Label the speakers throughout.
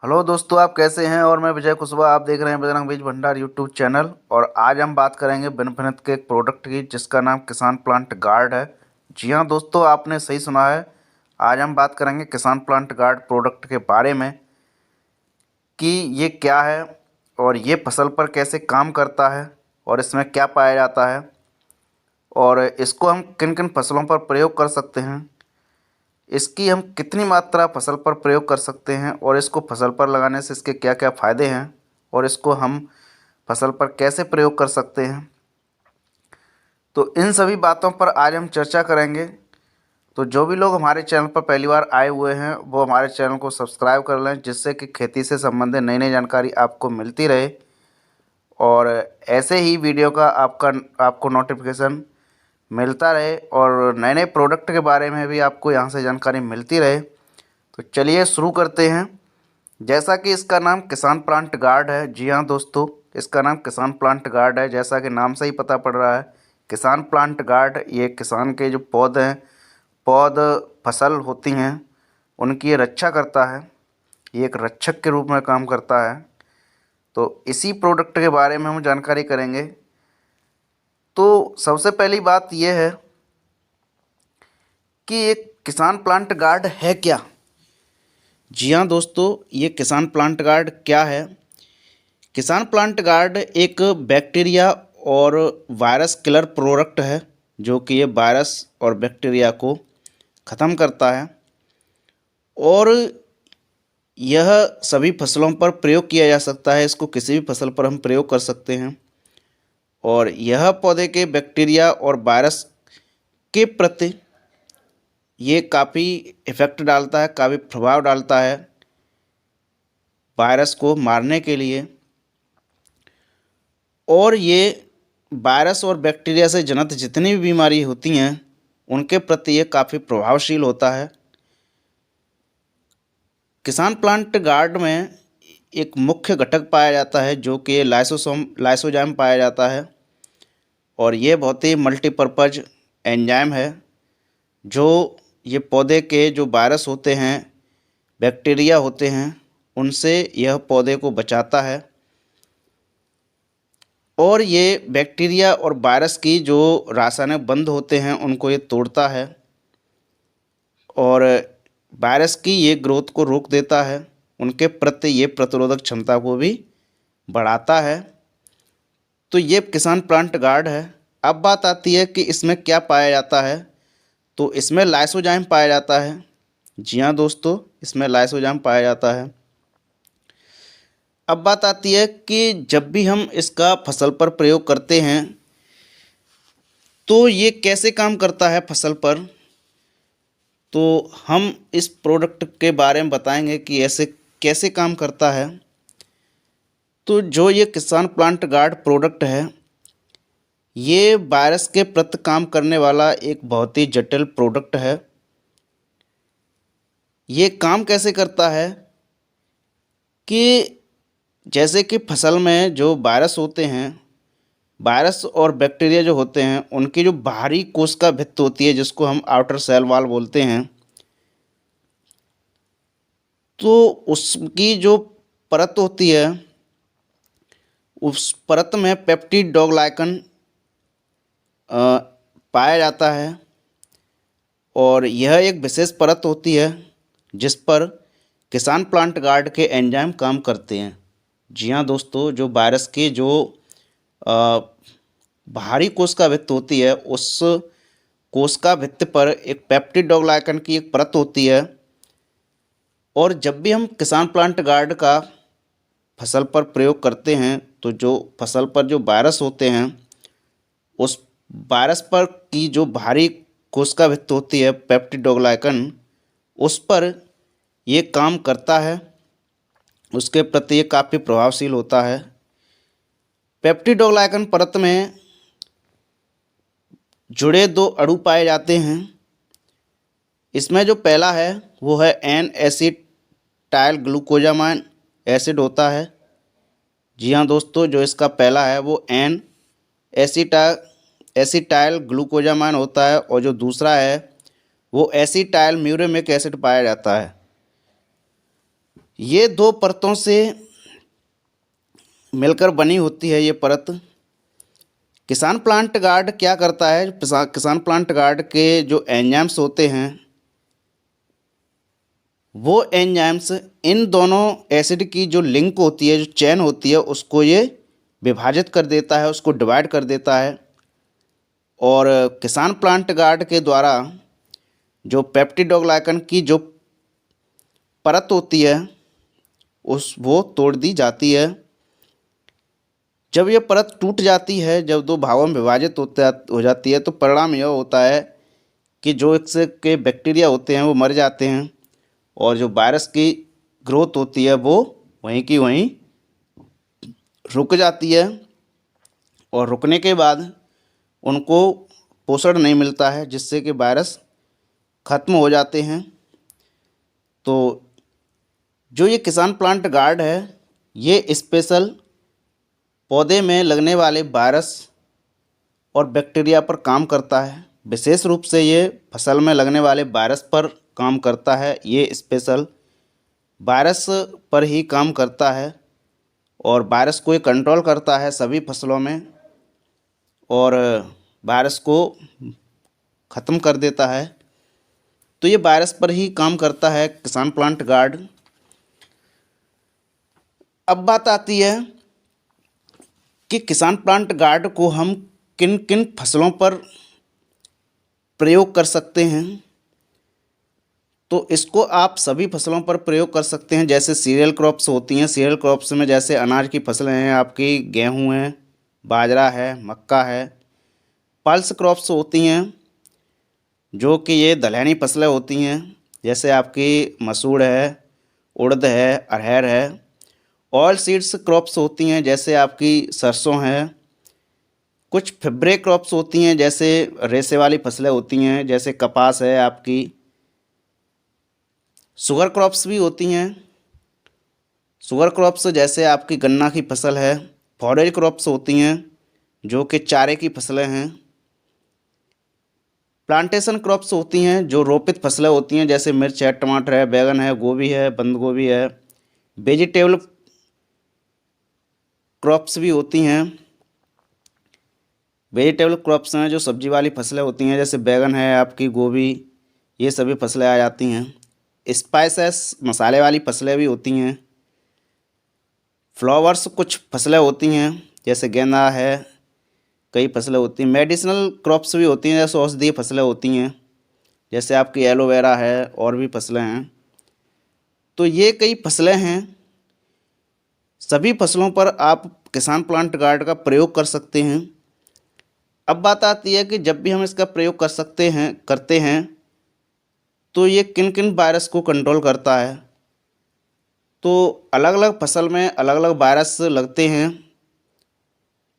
Speaker 1: Hello दोस्तों, आप कैसे हैं। और मैं विजय कुशवाहा, आप देख रहे हैं बजरंग बीज भंडार यूट्यूब चैनल। और आज हम बात करेंगे बेनिफिट के एक प्रोडक्ट की जिसका नाम किसान प्लांट गार्ड है। जी हाँ दोस्तों, आपने सही सुना है। आज हम बात करेंगे किसान प्लांट गार्ड प्रोडक्ट के बारे में कि ये क्या है और ये फसल पर कैसे काम करता है और इसमें क्या पाया जाता है और इसको हम किन किन फसलों पर प्रयोग कर सकते हैं, इसकी हम कितनी मात्रा फसल पर प्रयोग कर सकते हैं और इसको फसल पर लगाने से इसके क्या क्या फ़ायदे हैं और इसको हम फसल पर कैसे प्रयोग कर सकते हैं। तो इन सभी बातों पर आज हम चर्चा करेंगे। तो जो भी लोग हमारे चैनल पर पहली बार आए हुए हैं वो हमारे चैनल को सब्सक्राइब कर लें, जिससे कि खेती से संबंधित नई नई जानकारी आपको मिलती रहे और ऐसे ही वीडियो का आपको नोटिफिकेशन मिलता रहे और नए नए प्रोडक्ट के बारे में भी आपको यहाँ से जानकारी मिलती रहे। तो चलिए शुरू करते हैं। जैसा कि इसका नाम किसान प्लांट गार्ड है। जी हाँ दोस्तों, इसका नाम किसान प्लांट गार्ड है। जैसा कि नाम से ही पता पड़ रहा है, किसान प्लांट गार्ड ये किसान के जो पौधे हैं, पौध फसल होती हैं, उनकी ये रक्षा करता है। ये एक रक्षक के रूप में काम करता है। तो इसी प्रोडक्ट के बारे में हम जानकारी करेंगे। तो सबसे पहली बात यह है कि एक किसान प्लांट गार्ड है क्या। जी हाँ दोस्तों, ये किसान प्लांट गार्ड क्या है। किसान प्लांट गार्ड एक बैक्टीरिया और वायरस किलर प्रोडक्ट है जो कि ये वायरस और बैक्टीरिया को ख़त्म करता है और यह सभी फसलों पर प्रयोग किया जा सकता है। इसको किसी भी फसल पर हम प्रयोग कर सकते हैं और यह पौधे के बैक्टीरिया और वायरस के प्रति ये काफ़ी इफ़ेक्ट डालता है, काफ़ी प्रभाव डालता है वायरस को मारने के लिए। और ये वायरस और बैक्टीरिया से जनित जितनी भी बीमारी होती हैं उनके प्रति ये काफ़ी प्रभावशील होता है। किसान प्लांट गार्ड में एक मुख्य घटक पाया जाता है जो कि लाइसोजाइम पाया जाता है और ये बहुत ही मल्टीपर्पज़ एंजाइम है जो ये पौधे के जो वायरस होते हैं, बैक्टीरिया होते हैं, उनसे यह पौधे को बचाता है और ये बैक्टीरिया और वायरस की जो रासायनिक बंध होते हैं उनको ये तोड़ता है और वायरस की ये ग्रोथ को रोक देता है। उनके प्रति ये प्रतिरोधक क्षमता को भी बढ़ाता है। तो ये किसान प्लांट गार्ड है। अब बात आती है कि इसमें क्या पाया जाता है। तो इसमें लाइसोजाइम पाया जाता है। जी हाँ दोस्तों, इसमें लाइसोजाइम पाया जाता है। अब बात आती है कि जब भी हम इसका फसल पर प्रयोग करते हैं तो ये कैसे काम करता है फसल पर। तो हम इस प्रोडक्ट के बारे में बताएंगे कि ऐसे कैसे काम करता है। तो जो ये किसान प्लांट गार्ड प्रोडक्ट है, ये वायरस के प्रति काम करने वाला एक बहुत ही जटिल प्रोडक्ट है। ये काम कैसे करता है कि जैसे कि फसल में जो वायरस होते हैं, वायरस और बैक्टीरिया जो होते हैं, उनकी जो बाहरी कोशिका भित्ति होती है जिसको हम आउटर सेल वॉल बोलते हैं, तो उसकी जो परत होती है उस परत में पेप्टिड डॉगलाइकन पाया जाता है और यह एक विशेष परत होती है जिस पर किसान प्लांट गार्ड के एंजाइम काम करते हैं। जी हाँ दोस्तों, जो वायरस के जो अ, बाहरी कोशिका भित्ति होती है उस कोशिका भित्ति पर एक पेप्टिड डॉगलाइकन की एक परत होती है और जब भी हम किसान प्लांट गार्ड का फसल पर प्रयोग करते हैं तो जो फसल पर जो वायरस होते हैं उस वायरस पर की जो बाहरी कोशिका भित्ति होती है पेप्टिड डॉगलाइकन, उस पर ये काम करता है, उसके प्रति ये काफ़ी प्रभावशील होता है। पेप्टिड डॉगलाइकन परत में जुड़े दो अणु पाए जाते हैं। इसमें जो पहला है वो है एन एसिटाइल ग्लूकोजामाइन एसिड होता है। जी हाँ दोस्तों, जो इसका पहला है वो एन एसिटाइल ग्लूकोजामाइन होता है और जो दूसरा है वो एसिटाइल म्यूरेमिक एसिड पाया जाता है। ये दो परतों से मिलकर बनी होती है ये परत। किसान प्लांट गार्ड क्या करता है, किसान प्लांट गार्ड के जो एंजाइम्स होते हैं वो एंजाइम्स इन दोनों एसिड की जो लिंक होती है, जो चेन होती है, उसको ये विभाजित कर देता है, उसको डिवाइड कर देता है। और किसान प्लांट गार्ड के द्वारा जो पेप्टिडोग्लाइकन की जो परत होती है वो तोड़ दी जाती है। जब ये परत टूट जाती है, जब दो भागों में विभाजित हो जाती है, तो परिणाम यह होता है कि जो इसके के बैक्टीरिया होते हैं वो मर जाते हैं और जो वायरस की ग्रोथ होती है वो वहीं की वहीं रुक जाती है। और रुकने के बाद उनको पोषण नहीं मिलता है, जिससे कि वायरस ख़त्म हो जाते हैं। तो जो ये किसान प्लांट गार्ड है ये स्पेशल पौधे में लगने वाले वायरस और बैक्टीरिया पर काम करता है। विशेष रूप से ये फसल में लगने वाले वायरस पर काम करता है। ये स्पेशल वायरस पर ही काम करता है और वायरस को ये कंट्रोल करता है सभी फसलों में और वायरस को ख़त्म कर देता है। तो ये वायरस पर ही काम करता है किसान प्लांट गार्ड। अब बात आती है कि किसान प्लांट गार्ड को हम किन किन फसलों पर प्रयोग कर सकते हैं। तो इसको आप सभी फसलों पर प्रयोग कर सकते हैं। जैसे सीरियल क्रॉप्स होती हैं, सीरियल क्रॉप्स में जैसे अनाज की फसलें हैं, आपकी गेहूं है, बाजरा है, मक्का है। पल्स क्रॉप्स होती हैं जो कि ये दलहनी फसलें होती हैं, जैसे आपकी मसूर है, उड़द है, अरहर है। ऑयल सीड्स क्रॉप्स होती हैं जैसे आपकी सरसों है। कुछ फिब्रे क्रॉप्स होती हैं जैसे रेशे वाली फसलें होती हैं, जैसे कपास है आपकी। शुगर क्रॉप्स भी होती हैं, शुगर क्रॉप्स जैसे आपकी गन्ना की फसल है। फॉरेज क्रॉप्स होती हैं जो कि चारे की फसलें हैं। प्लांटेशन क्रॉप्स होती हैं जो रोपित फसलें होती हैं, जैसे मिर्च है, टमाटर है, बैगन है, गोभी है, बंद गोभी है। वेजिटेबल क्रॉप्स भी होती हैं। वेजिटेबल क्रॉप्स हैं जो सब्जी वाली फसलें होती हैं, जैसे बैगन है, आपकी गोभी, ये सभी फसलें आ जाती हैं। स्पाइसेस मसाले वाली फसलें भी होती हैं। फ्लावर्स कुछ फसलें होती हैं जैसे गेंदा है, कई फसलें होती हैं। मेडिसिनल क्रॉप्स भी होती हैं जैसे औषधीय फसलें होती हैं, जैसे आपकी एलोवेरा है और भी फसलें हैं। तो ये कई फसलें हैं। सभी फसलों पर आप किसान प्लांट गार्ड का प्रयोग कर सकते हैं। अब बात आती है कि जब भी हम इसका प्रयोग करते हैं तो ये किन किन वायरस को कंट्रोल करता है। तो अलग अलग फसल में अलग अलग वायरस लगते हैं।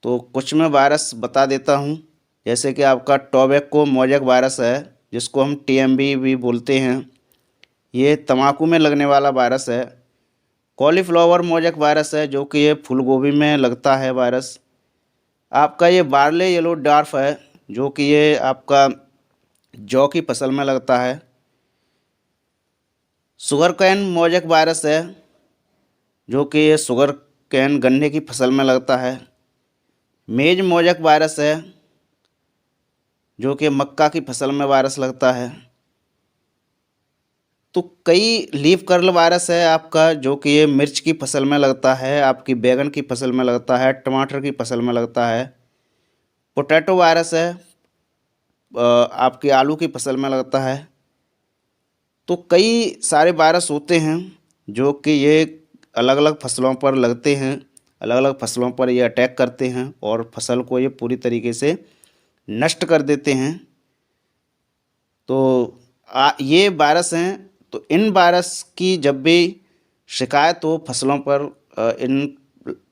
Speaker 1: तो कुछ मैं वायरस बता देता हूँ, जैसे कि आपका टोबैको मोजैक वायरस है, जिसको हम टीएमवी भी बोलते हैं। ये तम्बाकू में लगने वाला वायरस है। कॉलीफ्लावर मोजैक वायरस है जो कि ये फूलगोभी में लगता है वायरस। आपका ये बार्ले येलो डॉर्फ है जो कि ये आपका जौ की फसल में लगता है। शुगर कैन मोजैक वायरस है जो कि ये शुगर कैन गन्ने की फसल में लगता है। मेज मोजैक वायरस है जो कि मक्का की फसल में वायरस लगता है। तो कई लीफ कर्ल वायरस है आपका जो कि ये मिर्च की फसल में लगता है, आपकी बैगन की फसल में लगता है, टमाटर की फसल में लगता है। पोटैटो वायरस है आपकी आलू की फसल में लगता है। तो कई सारे वायरस होते हैं जो कि ये अलग अलग फसलों पर लगते हैं, अलग अलग फसलों पर ये अटैक करते हैं और फसल को ये पूरी तरीके से नष्ट कर देते हैं। तो ये वायरस हैं। तो इन वायरस की जब भी शिकायत हो फसलों पर, इन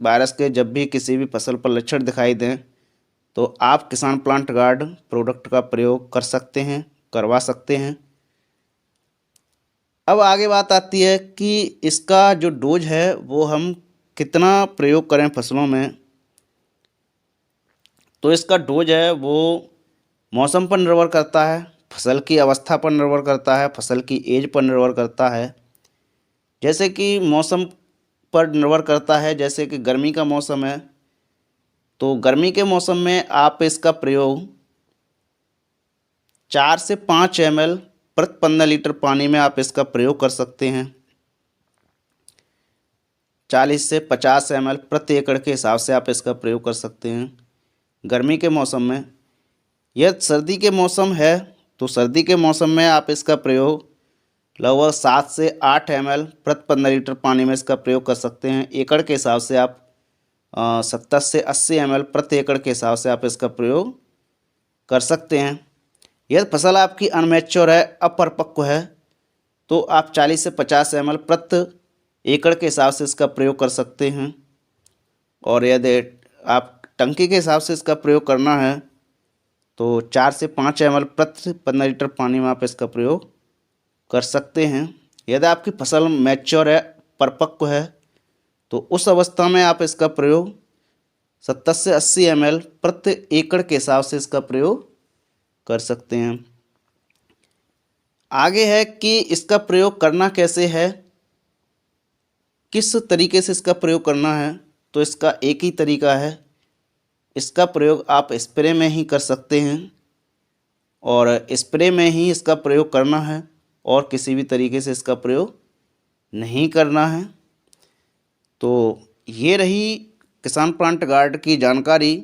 Speaker 1: वायरस के जब भी किसी भी फसल पर लक्षण दिखाई दें, तो आप किसान प्लांट गार्ड प्रोडक्ट का प्रयोग कर सकते हैं, करवा सकते हैं। अब आगे बात आती है कि इसका जो डोज है वो हम कितना प्रयोग करें फसलों में। तो इसका डोज है वो मौसम पर निर्भर करता है, फसल की अवस्था पर निर्भर करता है, फसल की एज पर निर्भर करता है। जैसे कि मौसम पर निर्भर करता है, जैसे कि गर्मी का मौसम है तो गर्मी के मौसम में आप इसका प्रयोग 4 से 5 ml प्रति 15 लीटर पानी में आप इसका प्रयोग कर सकते हैं। 40 से 50 ml प्रति एकड़ के हिसाब से आप इसका प्रयोग कर सकते हैं गर्मी के मौसम में। यह सर्दी के मौसम है तो सर्दी के मौसम में आप इसका प्रयोग लगभग 7 से 8 ml प्रति 15 लीटर पानी में इसका प्रयोग कर सकते हैं। एकड़ के हिसाब से आप 70 से 80 ml प्रति एकड़ के हिसाब से आप इसका प्रयोग कर सकते हैं। यदि फसल आपकी अनमैच्योर है, अपरिपक्व है, तो आप 40 से 50 ml प्रति एकड़ के हिसाब से इसका प्रयोग कर सकते हैं। और यदि आप टंकी के हिसाब से इसका प्रयोग करना है तो 4 से 5 ml प्रति 15 लीटर पानी में आप इसका प्रयोग कर सकते हैं। यदि आपकी फसल मैच्योर है, परिपक्व है, तो उस अवस्था में आप इसका प्रयोग 70 से 80 ml प्रति एकड़ के हिसाब से इसका प्रयोग कर सकते हैं। आगे है कि इसका प्रयोग करना कैसे है, किस तरीके से इसका प्रयोग करना है। तो इसका एक ही तरीका है, इसका प्रयोग आप स्प्रे में ही कर सकते हैं और स्प्रे में ही इसका प्रयोग करना है और किसी भी तरीके से इसका प्रयोग नहीं करना है। तो ये रही किसान प्लांट गार्ड की जानकारी।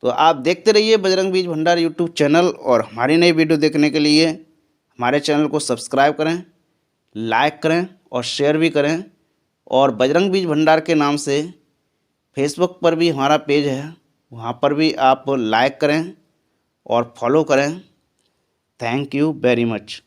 Speaker 1: तो आप देखते रहिए बजरंग बीज भंडार यूट्यूब चैनल और हमारी नई वीडियो देखने के लिए हमारे चैनल को सब्सक्राइब करें, लाइक करें और शेयर भी करें। और बजरंग बीज भंडार के नाम से फेसबुक पर भी हमारा पेज है, वहाँ पर भी आप लाइक करें और फॉलो करें। Thank you very much.